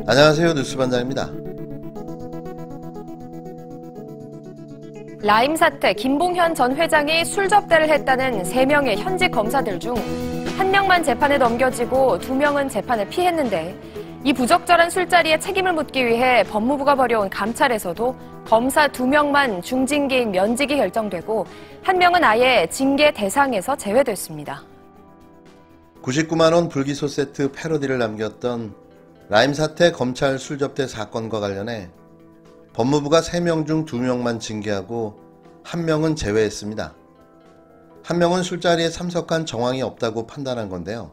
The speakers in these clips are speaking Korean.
안녕하세요. 뉴스반장입니다. 라임 사태 김봉현 전 회장이 술 접대를 했다는 3명의 현직 검사들 중 1명만 재판에 넘겨지고 2명은 재판을 피했는데 이 부적절한 술자리에 책임을 묻기 위해 법무부가 벌여온 감찰에서도 검사 2명만 중징계인 면직이 결정되고 1명은 아예 징계 대상에서 제외됐습니다. 99만 원 불기소 세트 패러디를 남겼던 라임 사태 검찰 술 접대 사건과 관련해 법무부가 3명 중 2명만 징계하고 1명은 제외했습니다. 1명은 술자리에 참석한 정황이 없다고 판단한 건데요.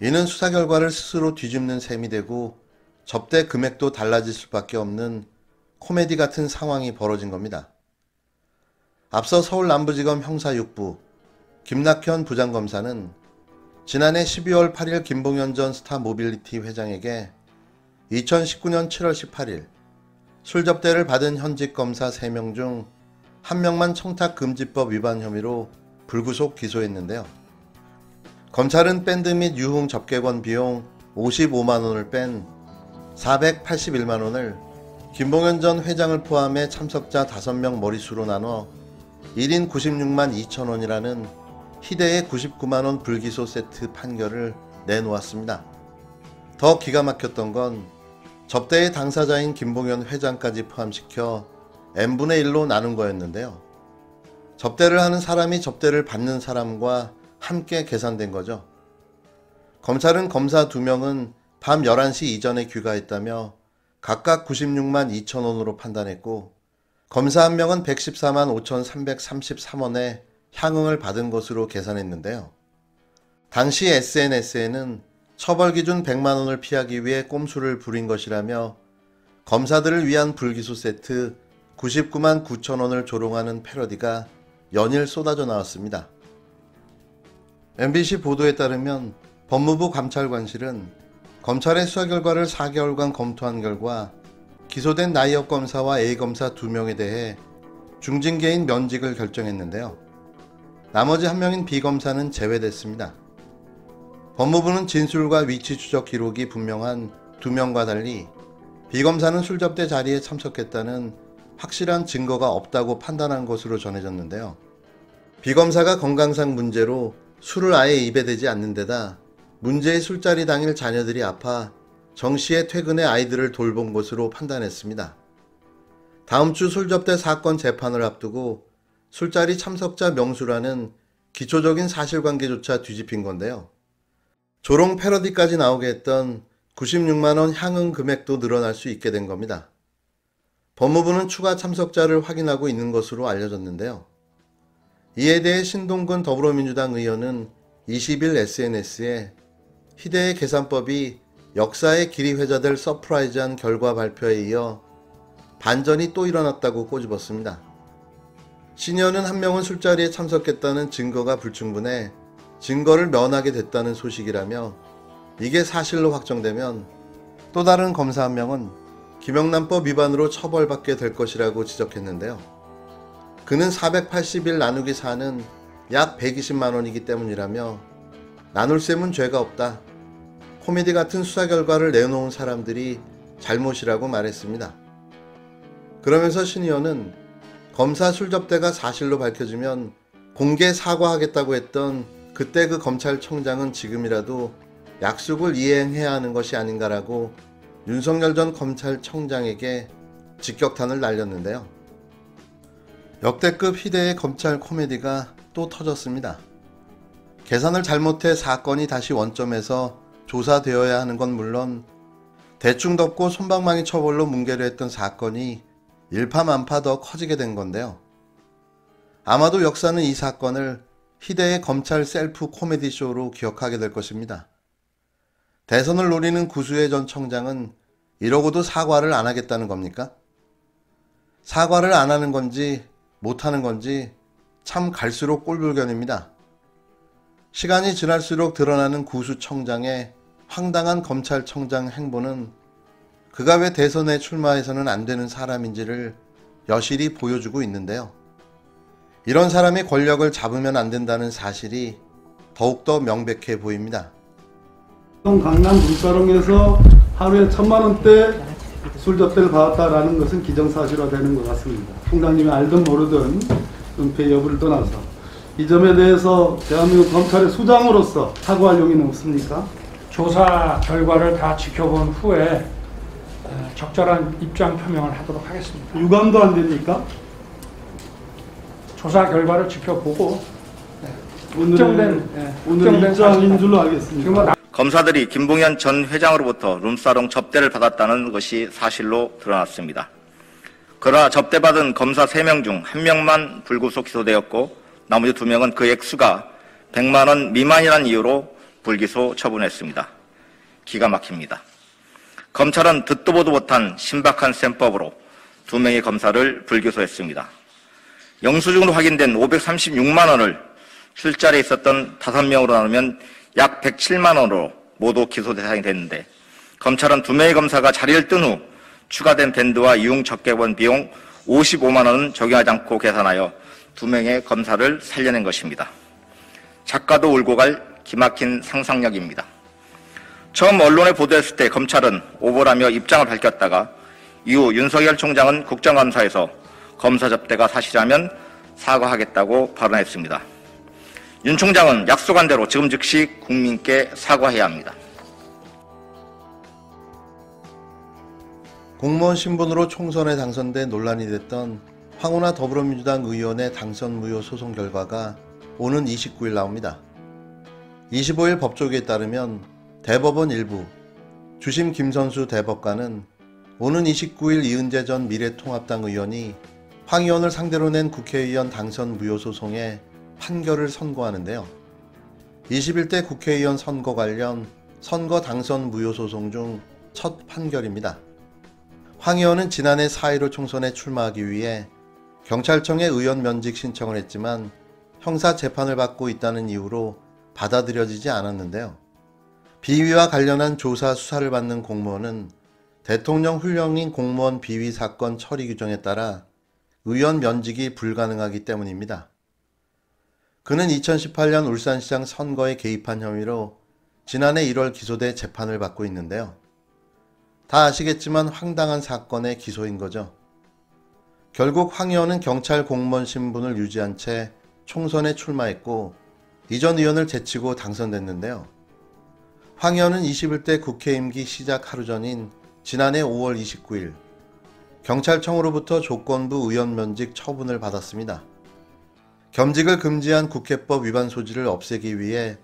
이는 수사 결과를 스스로 뒤집는 셈이 되고 접대 금액도 달라질 수밖에 없는 코미디 같은 상황이 벌어진 겁니다. 앞서 서울 남부지검 형사 6부 김낙현 부장검사는 지난해 12월 8일 김봉현 전 스타모빌리티 회장에게 2019년 7월 18일 술 접대를 받은 현직 검사 3명 중 1명만 청탁금지법 위반 혐의로 불구속 기소했는데요. 검찰은 밴드 및 유흥 접객원 비용 55만원을 뺀 481만원을 김봉현 전 회장을 포함해 참석자 5명 머릿수로 나눠 1인 96만 2천원이라는 희대의 99만원 불기소 세트 판결을 내놓았습니다. 더 기가 막혔던 건 접대의 당사자인 김봉현 회장까지 포함시켜 n분의 1로 나눈 거였는데요. 접대를 하는 사람이 접대를 받는 사람과 함께 계산된 거죠. 검찰은 검사 2명은 밤 11시 이전에 귀가했다며 각각 96만 2천원으로 판단했고 검사 1명은 114만 5,333원의 향응을 받은 것으로 계산했는데요. 당시 SNS에는 처벌 기준 100만원을 피하기 위해 꼼수를 부린 것이라며 검사들을 위한 불기소 세트 99만 9천원을 조롱하는 패러디가 연일 쏟아져 나왔습니다. MBC 보도에 따르면 법무부 감찰관실은 검찰의 수사 결과를 4개월간 검토한 결과 기소된 나이업 검사와 A검사 2명에 대해 중징계인 면직을 결정했는데요. 나머지 1명인 B검사는 제외됐습니다. 법무부는 진술과 위치 추적 기록이 분명한 2명과 달리 B검사는 술 접대 자리에 참석했다는 확실한 증거가 없다고 판단한 것으로 전해졌는데요. B검사가 건강상 문제로 술을 아예 입에 대지 않는 데다 문제의 술자리 당일 자녀들이 아파 정시에 퇴근해 아이들을 돌본 것으로 판단했습니다. 다음 주 술 접대 사건 재판을 앞두고 술자리 참석자 명수라는 기초적인 사실관계조차 뒤집힌 건데요. 조롱 패러디까지 나오게 했던 96만원 향응 금액도 늘어날 수 있게 된 겁니다. 법무부는 추가 참석자를 확인하고 있는 것으로 알려졌는데요. 이에 대해 신동근 더불어민주당 의원은 20일 SNS에 희대의 계산법이 역사의 길이 회자될 서프라이즈한 결과 발표에 이어 반전이 또 일어났다고 꼬집었습니다. 신 의원은 1명은 술자리에 참석했다는 증거가 불충분해 증거를 면하게 됐다는 소식이라며 이게 사실로 확정되면 또 다른 검사 1명은 김영란법 위반으로 처벌받게 될 것이라고 지적했는데요. 그는 480일 나누기 4는 약 120만원이기 때문이라며 나눌 셈은 죄가 없다. 코미디 같은 수사 결과를 내놓은 사람들이 잘못이라고 말했습니다. 그러면서 신 의원은 검사 술 접대가 사실로 밝혀지면 공개 사과하겠다고 했던 그때 그 검찰총장은 지금이라도 약속을 이행해야 하는 것이 아닌가라고 윤석열 전 검찰총장에게 직격탄을 날렸는데요. 역대급 희대의 검찰 코미디가 또 터졌습니다. 계산을 잘못해 사건이 다시 원점에서 조사되어야 하는 건 물론 대충 덮고 솜방망이 처벌로 뭉개려 했던 사건이 일파만파 더 커지게 된 건데요. 아마도 역사는 이 사건을 희대의 검찰 셀프 코미디 쇼로 기억하게 될 것입니다. 대선을 노리는 구수의 전 청장은 이러고도 사과를 안 하겠다는 겁니까? 사과를 안 하는 건지 못하는 건지 참 갈수록 꼴불견입니다. 시간이 지날수록 드러나는 구수청장의 황당한 검찰청장 행보는 그가 왜 대선에 출마해서는 안 되는 사람인지를 여실히 보여주고 있는데요. 이런 사람이 권력을 잡으면 안 된다는 사실이 더욱더 명백해 보입니다. 강남 룸사롱에서 하루에 1,000만 원대 술 접대를 받았다라는 것은 기정사실화되는 것 같습니다. 총장님이 알든 모르든 은폐 여부를 떠나서 이 점에 대해서 대한민국 검찰의 수장으로서 사과할 용의는 없습니까? 조사 결과를 다 지켜본 후에 적절한 입장 표명을 하도록 하겠습니다. 유감도 안 됩니까? 조사 결과를 지켜보고 오늘은 특정된 입장인 줄로 알겠습니다. 검사들이 김봉현 전 회장으로부터 룸사롱 접대를 받았다는 것이 사실로 드러났습니다. 그러나 접대받은 검사 3명 중 1명만 불구속 기소되었고 나머지 2명은 그 액수가 100만 원 미만이라는 이유로 불기소 처분했습니다. 기가 막힙니다. 검찰은 듣도 보도 못한 신박한 셈법으로 2명의 검사를 불기소했습니다. 영수증으로 확인된 536만 원을 술자리에 있었던 5명으로 나누면 약 107만 원으로 모두 기소 대상이 됐는데 검찰은 2명의 검사가 자리를 뜬 후 추가된 밴드와 이용 적개본 비용 55만 원은 적용하지 않고 계산하여 2명의 검사를 살려낸 것입니다. 작가도 울고 갈 기막힌 상상력입니다. 처음 언론에 보도했을 때 검찰은 오보라며 입장을 밝혔다가 이후 윤석열 총장은 국정감사에서 검사 접대가 사실이라면 사과하겠다고 발언했습니다. 윤 총장은 약속한 대로 지금 즉시 국민께 사과해야 합니다. 공무원 신분으로 총선에 당선돼 논란이 됐던 황운하 더불어민주당 의원의 당선 무효 소송 결과가 오는 29일 나옵니다. 25일 법조계에 따르면 대법원 일부 주심 김선수 대법관은 오는 29일 이은재 전 미래통합당 의원이 황 의원을 상대로 낸 국회의원 당선 무효 소송에 판결을 선고하는데요. 21대 국회의원 선거 관련 선거 당선 무효 소송 중 첫 판결입니다. 황 의원은 지난해 4.15 총선에 출마하기 위해 경찰청에 의원 면직 신청을 했지만 형사 재판을 받고 있다는 이유로 받아들여지지 않았는데요. 비위와 관련한 조사 수사를 받는 공무원은 대통령 훈령인 공무원 비위 사건 처리 규정에 따라 의원 면직이 불가능하기 때문입니다. 그는 2018년 울산시장 선거에 개입한 혐의로 지난해 1월 기소돼 재판을 받고 있는데요. 다 아시겠지만 황당한 사건의 기소인 거죠. 결국 황 의원은 경찰 공무원 신분을 유지한 채 총선에 출마했고 이전 의원을 제치고 당선됐는데요. 황 의원은 21대 국회 임기 시작 하루 전인 지난해 5월 29일 경찰청으로부터 조건부 의원 면직 처분을 받았습니다. 겸직을 금지한 국회법 위반 소지를 없애기 위해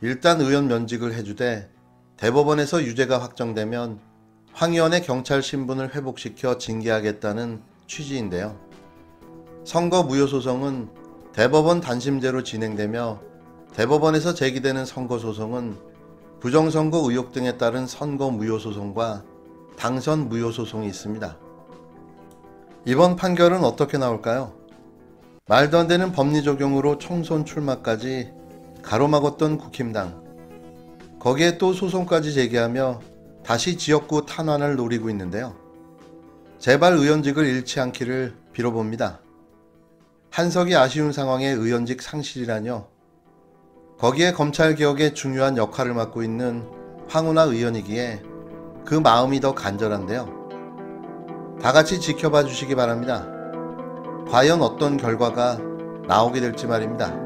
일단 의원 면직을 해주되 대법원에서 유죄가 확정되면 황 의원의 경찰 신분을 회복시켜 징계하겠다는 취지인데요. 선거 무효 소송은 대법원 단심제로 진행되며 대법원에서 제기되는 선거 소송은 부정선거 의혹 등에 따른 선거 무효 소송과 당선 무효 소송이 있습니다. 이번 판결은 어떻게 나올까요? 말도 안 되는 법리 적용으로 총선 출마까지 가로막았던 국힘당. 거기에 또 소송까지 제기하며 다시 지역구 탄환을 노리고 있는데요. 제발 의원직을 잃지 않기를 빌어봅니다. 한석이 아쉬운 상황에 의원직 상실이라뇨. 거기에 검찰개혁에 중요한 역할을 맡고 있는 황운하 의원이기에 그 마음이 더 간절한데요. 다 같이 지켜봐 주시기 바랍니다. 과연 어떤 결과가 나오게 될지 말입니다.